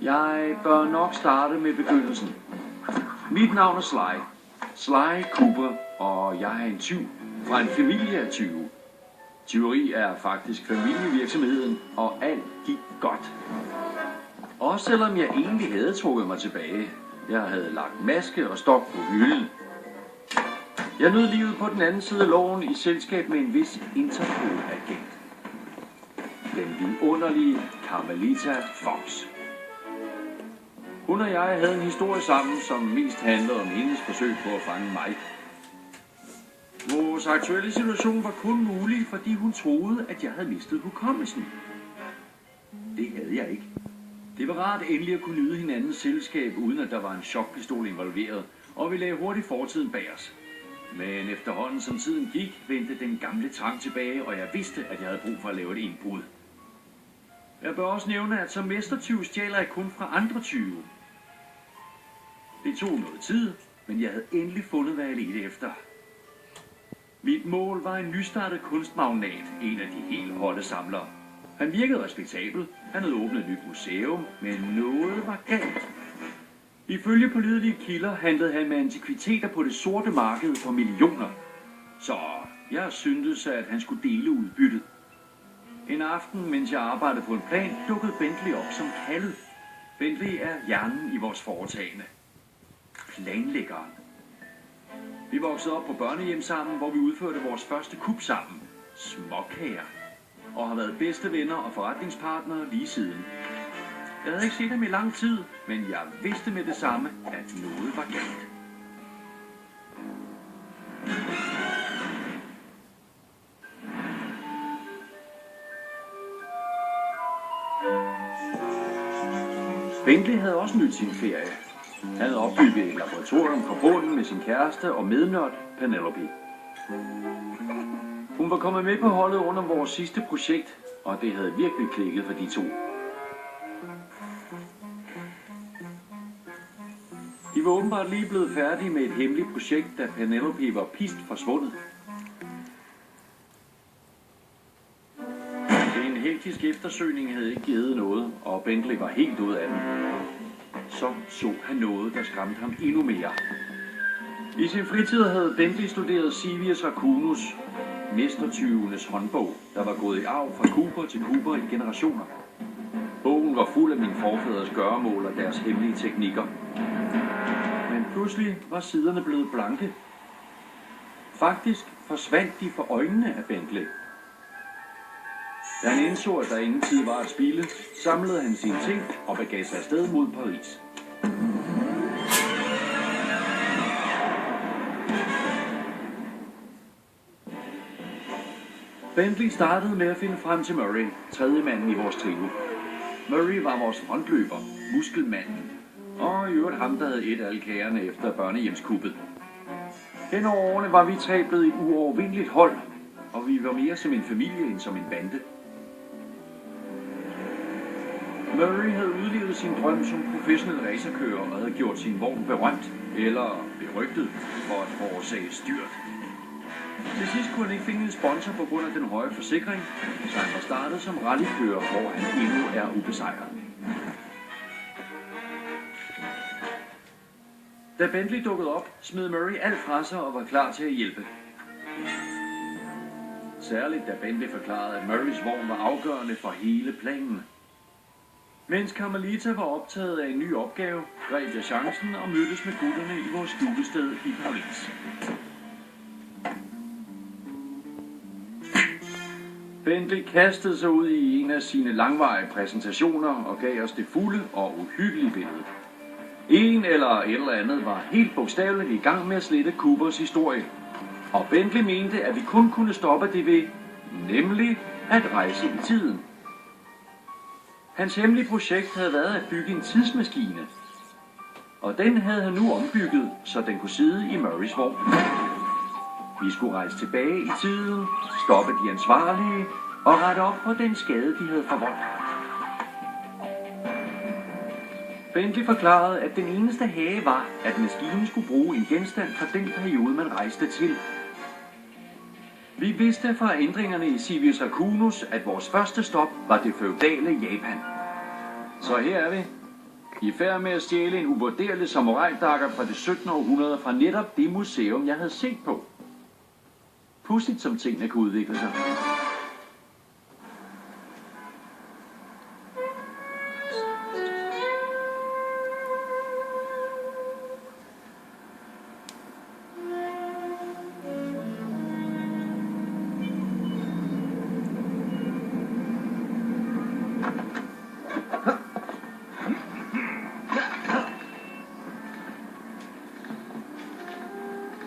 Jeg bør nok starte med begyndelsen. Mit navn er Sly. Sly Cooper, og jeg er en tyv fra en familie af tyve. Tyveri er faktisk familievirksomheden, og alt gik godt. Også selvom jeg egentlig havde trukket mig tilbage. Jeg havde lagt maske og stok på hylden. Jeg nød livet på den anden side af loven i selskab med en vis Interpol-agent. Den vidunderlige Carmelita Fox. Hun og jeg havde en historie sammen, som mest handlede om hendes forsøg på at fange mig. Vores aktuelle situation var kun mulig, fordi hun troede, at jeg havde mistet hukommelsen. Det havde jeg ikke. Det var rart endelig at kunne nyde hinandens selskab, uden at der var en chokpistol involveret, og vi lagde hurtigt fortiden bag os. Men efterhånden som tiden gik, vendte den gamle trang tilbage, og jeg vidste, at jeg havde brug for at lave et indbrud. Jeg bør også nævne, at som mestertyv stjæler jeg kun fra andre tyve. Det tog noget tid, men jeg havde endelig fundet, hvad jeg ledte efter. Mit mål var en nystartet kunstmagnat, en af de helt hotte samlere. Han virkede respektabel, han havde åbnet et nyt museum, men noget var galt. Ifølge pålidelige kilder handlede han med antikviteter på det sorte marked for millioner. Så jeg syntes, at han skulle dele udbyttet. En aften, mens jeg arbejdede på en plan, dukkede Bentley op som kaldet. Bentley er hjernen i vores foretagende. Planlæggeren. Vi voksede op på børnehjem sammen, hvor vi udførte vores første kup sammen. Småkager. Og har været bedste venner og forretningspartnere lige siden. Jeg havde ikke set ham i lang tid, men jeg vidste med det samme, at noget var galt. Bentley havde også nydt sin ferie. Han havde opbygget et laboratorium på bunden med sin kæreste og mednørd Penelope. Hun var kommet med på holdet under vores sidste projekt, og det havde virkelig klikket for de to. De var åbenbart lige blevet færdige med et hemmeligt projekt, da Penelope var pist forsvundet. En hektisk eftersøgning havde ikke givet noget, og Bentley var helt ud af den. Så han noget, der skræmte ham endnu mere. I sin fritid havde Bentley studeret Civius Racunus, mestertyvenes håndbog, der var gået i arv fra Cooper til Cooper i generationer. Bogen var fuld af mine forfædres gøremål og deres hemmelige teknikker. Men pludselig var siderne blevet blanke. Faktisk forsvandt de for øjnene af Bentley. Da han indså, at der ingen tid var at spilde, samlede han sine ting og begav sig afsted mod Paris. Bentley startede med at finde frem til Murray, tredje manden i vores trio. Murray var vores frontløber, muskelmanden, og i øvrigt ham, der havde et alle kagerne efter børnehjemskuppet. Hen over årene var vi tre blevet et uovervindeligt hold, og vi var mere som en familie end som en bande. Murray havde udlevet sin drøm som professionel racerkører og havde gjort sin vogn berømt, eller berygtet, for at forårsage styrt. Til sidst kunne han ikke finde en sponsor på grund af den høje forsikring, så han var startet som rallykører, hvor han endnu er ubesejret. Da Bentley dukkede op, smed Murray alt fra sig og var klar til at hjælpe. Særligt da Bentley forklarede, at Murrays vogn var afgørende for hele planen. Mens Carmelita var optaget af en ny opgave, greb jeg chancen og mødtes med gutterne i vores studiested i Paris. Bentley kastede sig ud i en af sine langvarige præsentationer og gav os det fulde og uhyggelige billede. En eller et eller andet var helt bogstaveligt i gang med at slette Coopers historie. Og Bentley mente, at vi kun kunne stoppe det ved, nemlig at rejse i tiden. Hans hemmelige projekt havde været at bygge en tidsmaskine. Og den havde han nu ombygget, så den kunne sidde i Murrays vogn. Vi skulle rejse tilbage i tiden, stoppe de ansvarlige og rette op på den skade, de havde forvoldt. Bentley forklarede, at den eneste hage var, at maskinen skulle bruge en genstand fra den periode, man rejste til. Vi vidste fra ændringerne i Civius Racunus, at vores første stop var det feudale Japan. Så her er vi. I færd med at stjæle en uvurderlig samurai-dakker fra det 17. århundrede fra netop det museum, jeg havde set på. Pudsigt som tingene kunne udvikle sig.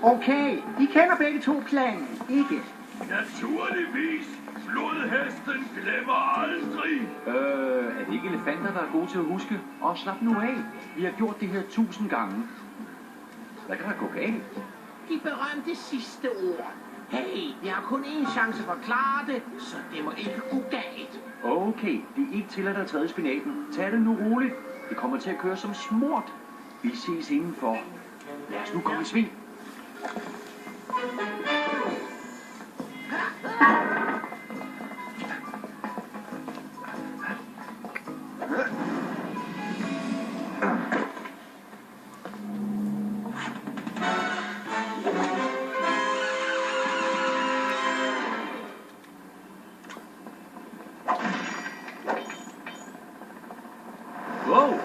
Okay, I kender begge to planen, ikke? Naturligvis. Flodhesten glemmer aldrig. Er det ikke elefanter, der er gode til at huske? Og slap nu af. Vi har gjort det her 1000 gange. Hvad kan der gå galt? De berømte sidste ord. Hey, jeg har kun én chance for at klare det, så det må ikke gå galt. Okay, det er ikke tilladt at træde i spinaten. Tag det nu roligt. Det kommer til at køre som smurt. Vi ses indenfor. Lad os nu komme i sving. Wow!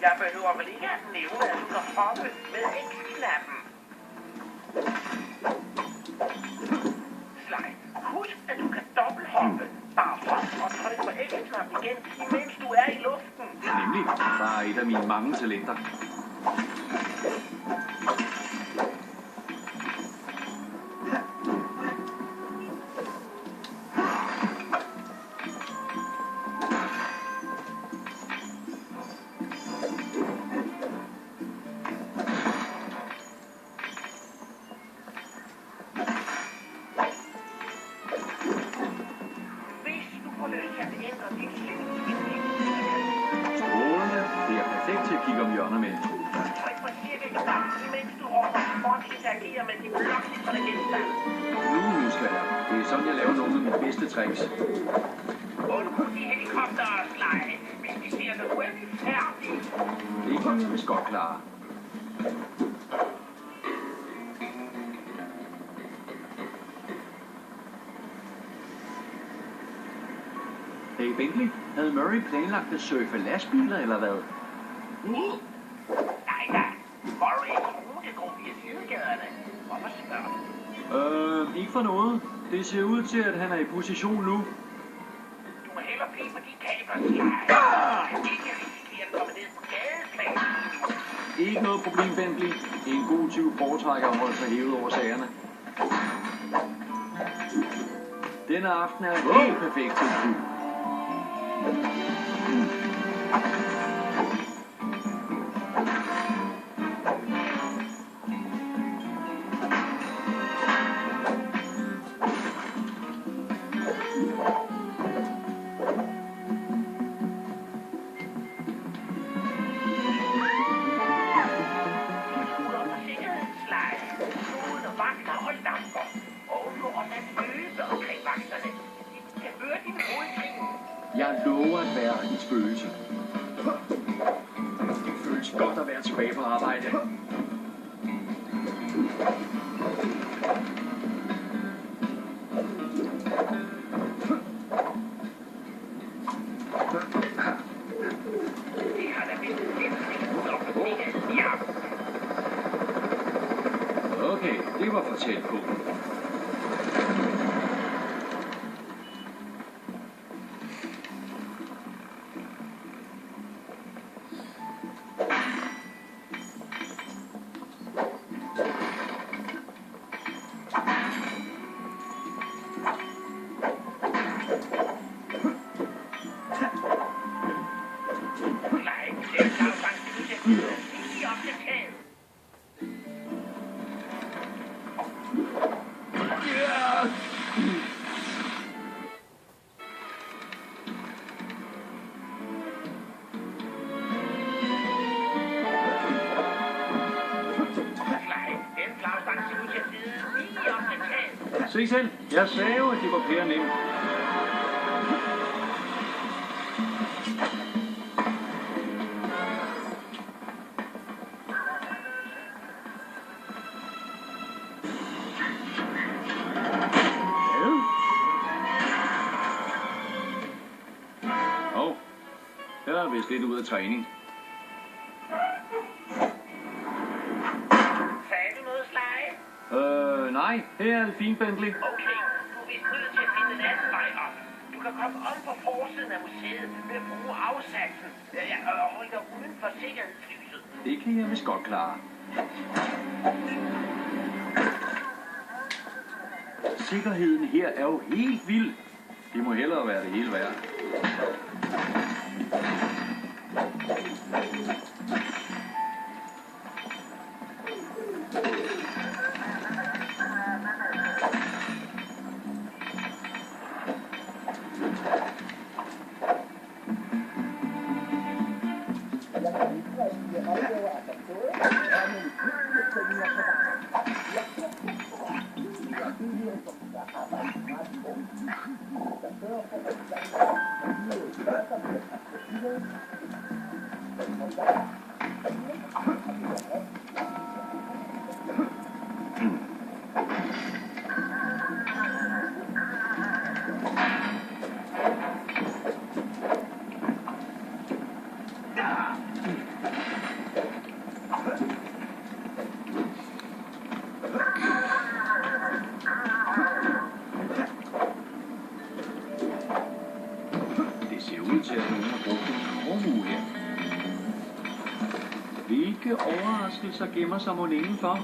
Jeg behøver vel ikke at nævne, at du kan hoppe med X-knappen. Sly, husk, at du kan dobbelthoppe. Bare hop og tryk på X-knappen igen, imens du er i luften. Nemlig, bare et af mine mange talenter. Hvis du får lyst til at ændre dit liv, Strålende. Det er perfekt til at kigge om hjørner med. tryk på cirkelknappen, imens du råber og interagerer med de blokkliperne genstande. Nu husker jeg. Det er sådan, jeg laver nogle af mine bedste tricks. Undgå de helikoptere, Sly. Hvis de siger, at du er færdig. Det kan jeg vist godt klare. Hey Bentley, havde Murray planlagt at surfe lastbiler eller hvad? Nej da. Murray er rutegruppe i sidegaderne. Hvorfor spørger du? Ikke for noget. Det ser ud til, at han er i position nu. Du må hellere blive på de kabler, Sly. Ikke risikere at komme ned på gadeplan. Ikke noget problem, Bentley. En god tyv foretrækker at holde sig hævet over sagerne. Denne aften er helt perfekt til en tyv. Jeg lover at være et spøgelse. Det føles godt at være tilbage på arbejde. Okay, det var for tæt på. Se selv. Jeg sagde jo, at det var pære nemt. Jeg er vist lidt ud af træning. Sagde du noget, Sly? Nej. Her er det fint, Bentley. Okay, du er vist nødt til at finde en anden vej op. Du kan komme om på forsiden af museet ved at bruge afsatsen. Hold dig uden for sikkerhedslyset. Det kan jeg vist godt klare. Sikkerheden her er jo helt vild. Det må hellere være det hele værd. Hvilke overraskelser gemmer sig mon indenfor?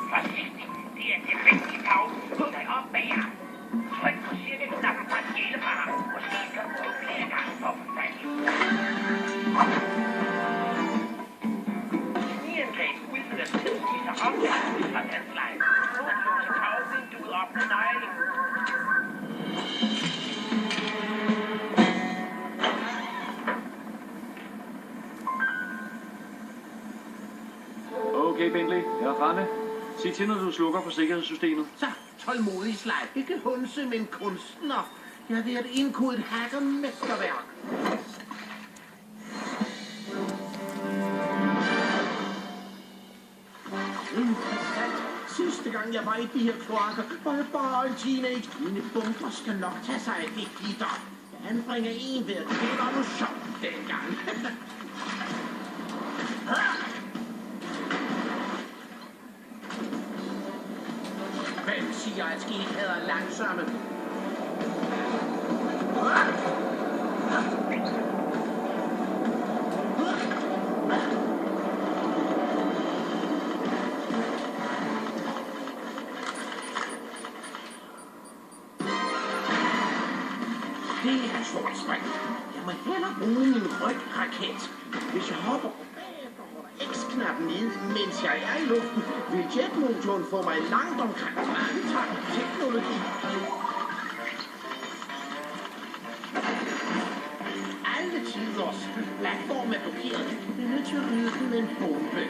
Forsigtig, det er tilfældigt tag. Hold dig op bag ham. Tryk på cirkelknappen for at hjælpe ham. Måske kan du prøve flere gange for at få fat i. Sniangreb uden at tilsige sig op fra hans lejr. Nu er han låst tagvinduet op med nøglen. Okay, Bentley. Jeg er fremme. Sig til, når du slukker for sikkerhedssystemet. Så, tålmodig, Sly. Ikke hunse, men kunstner. Jeg er ved at indkode et hackermesterværk. Interessant. Sidste gang jeg var i de her kloakker, var jeg bare en teenage. Mine bunker skal nok tage sig af det gitter. Jeg anbringer en ved, det var nu sjovt dengang. Hvem siger, at skildpadder er langsomme? Det er en stor spring. Jeg må hellere bruge min rygraket. Hvis jeg hopper bagefter, holder X-knappen nede, mens jeg er i luften, vil jetmotoren få mig langt omkring. Mange tak, teknologi. Alle tiders platform er blokeret. Jeg er nødt til at rydde den med en bombe.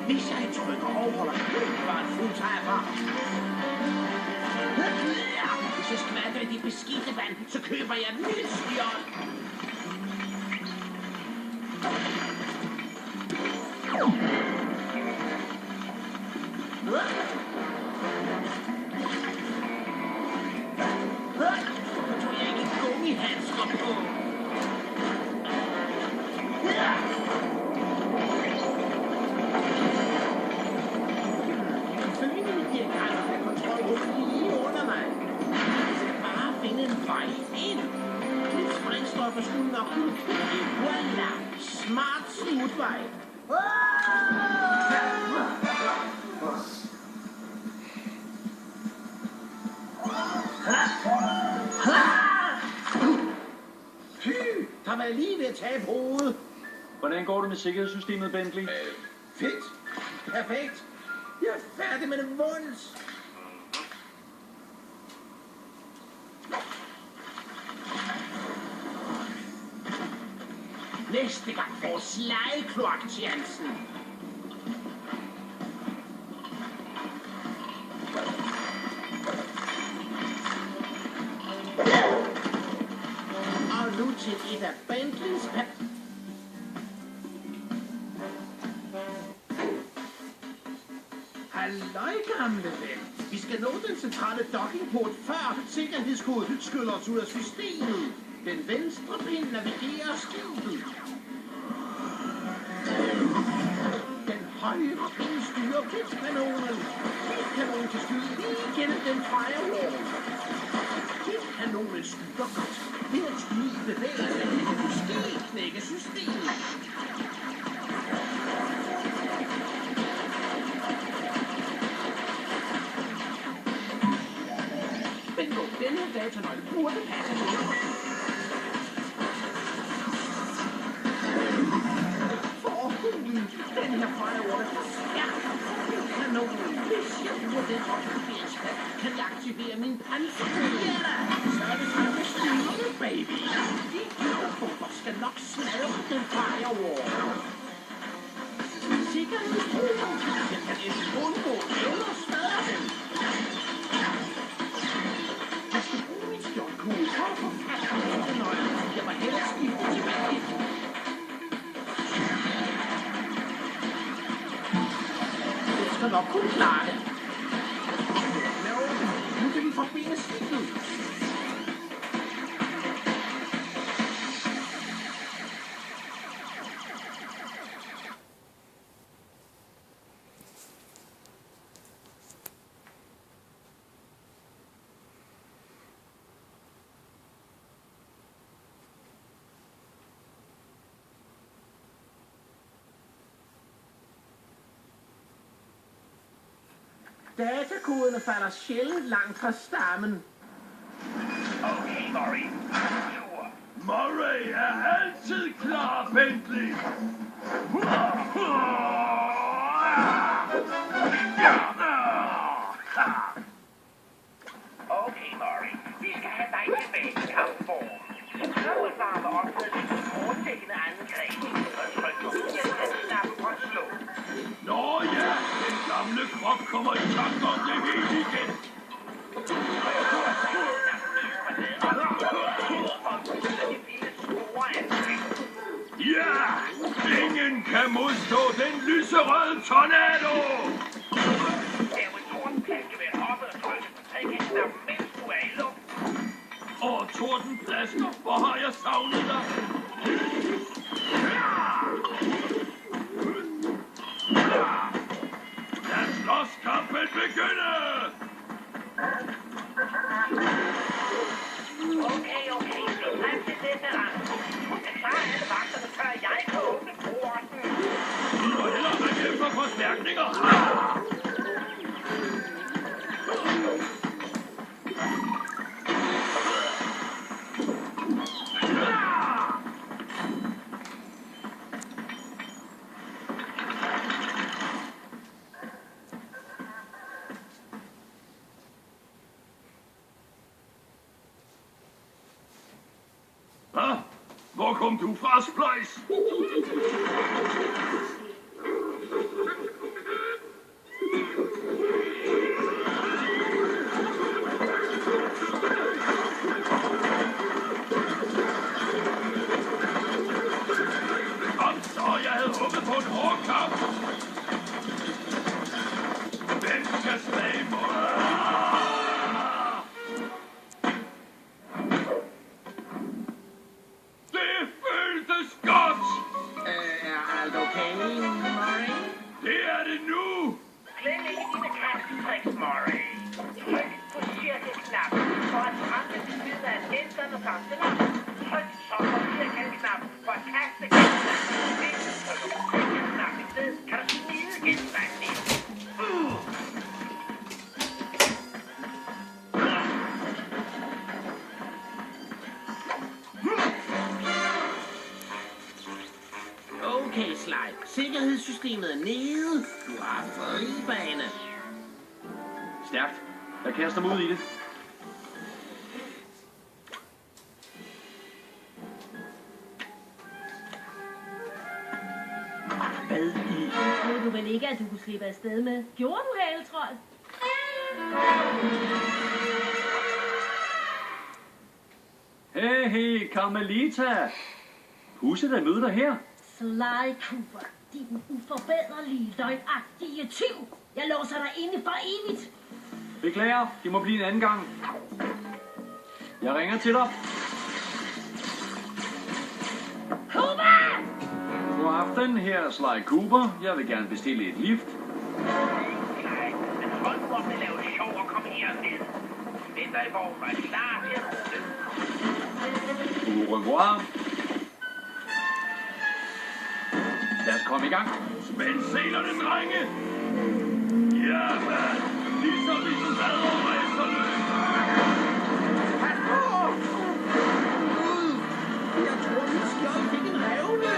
Hvis jeg trykker overholder bare en fuldtager. Hvis jeg skvatter i det beskidte vand, så køber jeg den lille skjold. Så tog jeg ikke gummihandsker på. Selvfølgelig mit diagram af kontrolrummet lige under mig. Jeg skal bare finde en vej ind. Mit sprængstoffer skulle nok kunne køre. Voila! Smart smutvej. Der var lige ved at tabe hovedet. Hvordan går det med sikkerhedssystemet, Bentley? Fedt. Perfekt. Jeg er færdig med det vunds. på Sly-kloaktjenesten. Og nu til et af Bentleys Halløj, gamle ven. Vi skal nå den centrale dockingport før sikkerhedskoden skyller os ud af systemet. Den venstre pind navigerer skibet. Den højre pind styrer krigskanonen. Krigskanonen kan skyde lige gennem den firewall. Krigskanonen skyder godt. Det er et skud i bevægelse, det kan måske knække systemet. Denne datanøgle burde passe noget. For hulen, den her firewall er for stærk. Kanonen, hvis jeg bruger den opgraderingsplads, kan jeg aktivere min panser. Ja da, så er det sådan med styrene, baby. De knopper skal nok smadre den firewall. Sikkerhedskoden, jeg kan enten undgå eller smadre den. Jeg må hellere skifte tilbage. Jeg skal nok kunne klare det. Nu kan vi forbinde skibet. Datakoderne falder sjældent langt fra stammen. Okay, Murray. Tur. Murray er altid klar, Bentley. Okay, Murray. Vi skal have dig tilbage i kampform. Prøv at varme op med dit foretækkende angreb. Og tryk på knap og slå. Nå ja, den gamle krop kommer i tanke om det hele igen. Ja, ingen kan modstå den lyserøde tornado. Og tordenplasker, hvor har jeg savnet dig? Lad slåskampen begynde! Okay, så frem til dette rand. Klar alle vagterne, før jeg kan åbne porten. Vi må hellere række efter forstærkninger. Hvor kom du fra, Splice? Kom så, jeg havde håbet på en hård kamp. Hvem skal slage mig? Okay, Sly. Sikkerhedssystemet er nede. Du har fri bane. Stærkt. Jeg kaster mig ud i det. vel ikke, at du kunne slippe afsted med? Gjorde du, Haletrold? Hey, Carmelita! Pudsigt at møde dig her. Sly Cooper, din uforbederlige, løgnagtige tyv. Jeg låser dig inde for evigt. Beklager, det må blive en anden gang. Jeg ringer til dig. Cooper! God aften, her er Sly Cooper. Jeg vil gerne bestille et lift. Nej, men hold nu op med at lave sjov og kom herned. Venter i vognen og er klar til at rulle. Au revoir. Lad os komme i gang. Spænd selerne, drenge! Jamen, ligesom vi så sad over efterløb. Pas på! Gud, jeg tror, mit skjold fik en revne.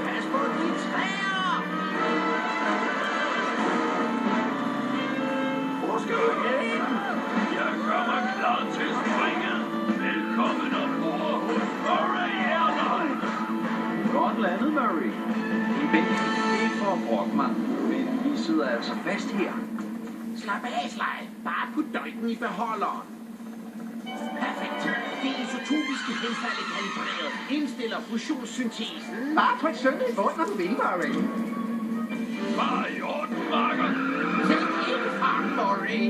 Pas på de træer! Hvor skal du hen? Jeg gør mig klar til springet. Velkommen ombord hos Murray Airline. Godt landet, Murray. Vent, ikke for at brokke mig, men vi sidder altså fast her. Slap af, Sly. Bare put døgten i beholderen. Perfekt. Det isotopiske henfald er kalibreret. Indstiller fusionssyntesen. Bare tryk søndag i bund, når du vil, Murray. Bare i orden, Marker. Selv ikke far, Murray.